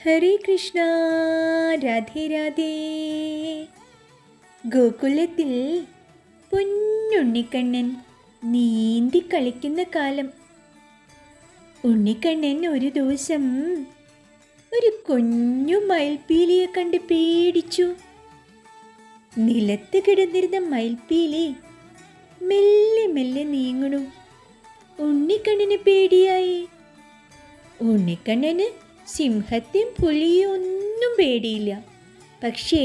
ഹരേ കൃഷ്ണ. രാധേ രാധേ. ഗോകുലത്തിൽ പൊന്നുണ്ണിക്കണ്ണൻ നീന്തി കളിക്കുന്ന കാലം. ഉണ്ണിക്കണ്ണൻ ഒരു ദിവസം ഒരു കുഞ്ഞു മയിൽപ്പീലിയെ കണ്ട് പേടിച്ചു. നിലത്ത് കിടന്നിരുന്ന മയിൽപ്പീലി മെല്ലെ മെല്ലെ നീങ്ങണു. ഉണ്ണിക്കണ്ണന് പേടിയായി. ഉണ്ണിക്കണ്ണന് സിംഹത്തെയും പുലിയും ഒന്നും പേടിയില്ല. പക്ഷേ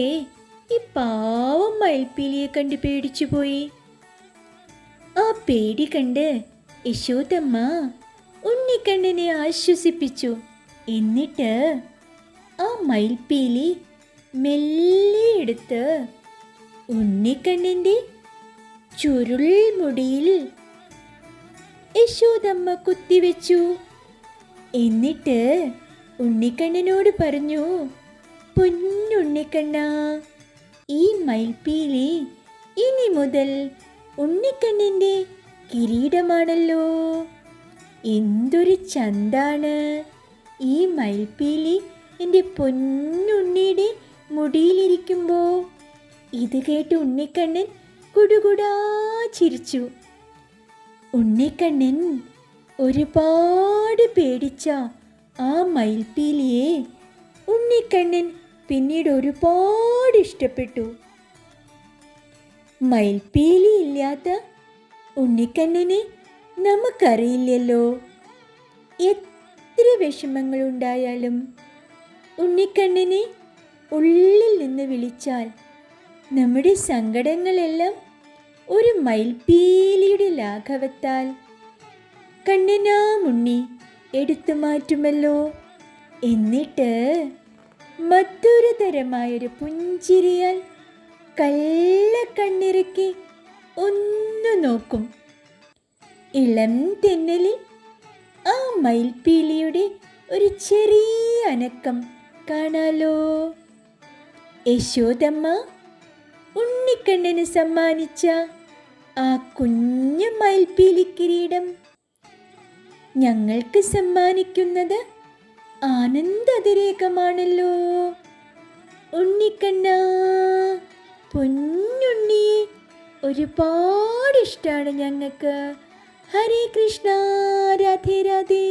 ഈ പാവം മയിൽപ്പീലിയെ കണ്ട് പേടിച്ചു പോയി. ആ പേടി കണ്ട് യശോദമ്മ ഉണ്ണിക്കണ്ണനെ ആശ്വസിപ്പിച്ചു. എന്നിട്ട് ആ മയിൽപ്പീലി മെല്ലെ എടുത്ത് ഉണ്ണിക്കണ്ണൻ്റെ ചുരുൾ മുടിയിൽ യശോദമ്മ കുത്തിവെച്ചു. എന്നിട്ട് ഉണ്ണിക്കണ്ണനോട് പറഞ്ഞു, പൊന്നുണ്ണിക്കണ്ണ, ഈ മയിൽപ്പീലി ഇനി മുതൽ ഉണ്ണിക്കണ്ണൻ്റെ കിരീടമാണല്ലോ. എന്തൊരു ചന്താണ് ഈ മയിൽപ്പീലി എൻ്റെ പൊന്നുണ്ണിയുടെ മുടിയിലിരിക്കുമ്പോൾ. ഇത് കേട്ട് ഉണ്ണിക്കണ്ണൻ കുടുകുടാ ചിരിച്ചു. ഉണ്ണിക്കണ്ണൻ ഒരുപാട് പേടിച്ച ആ മയിൽപ്പീലിയെ ഉണ്ണിക്കണ്ണൻ പിന്നീട് ഒരുപാട് ഇഷ്ടപ്പെട്ടു. മയിൽപ്പീലി ഇല്ലാത്ത ഉണ്ണിക്കണ്ണനെ നമുക്കറിയില്ലല്ലോ. എത്ര വിഷമങ്ങളുണ്ടായാലും ഉണ്ണിക്കണ്ണനെ ഉള്ളിൽ നിന്ന് വിളിച്ചാൽ നമ്മുടെ സങ്കടങ്ങളെല്ലാം ഒരു മയിൽപ്പീലിയുടെ ലാഘവത്താൽ കണ്ണനാമുണ്ണി എടുത്തു മാറ്റുമല്ലോ. എന്നിട്ട് മധുരതരമായൊരു പുഞ്ചിരിയാൽ കള്ളക്കണ്ണിറുക്കി ഒന്നു നോക്കും. ഇളം തെന്നലിൽ ആ മയിൽപ്പീലിയുടെ ഒരു ചെറിയ അനക്കം കാണാലോ. യശോദമ്മ ഉണ്ണിക്കണ്ണന് സമ്മാനിച്ച ആ കുഞ്ഞു മയിൽപ്പീലി കിരീടം ഞങ്ങൾക്ക് സമ്മാനിക്കുന്നത് ആനന്ദതിരേകമാണല്ലോ. ഉണ്ണിക്കണ്ണ, പൊന്നുണ്ണി ഒരുപാട് ഇഷ്ടമാണ് ഞങ്ങൾക്ക്. ഹരേ കൃഷ്ണ. രാധേ രാധേ.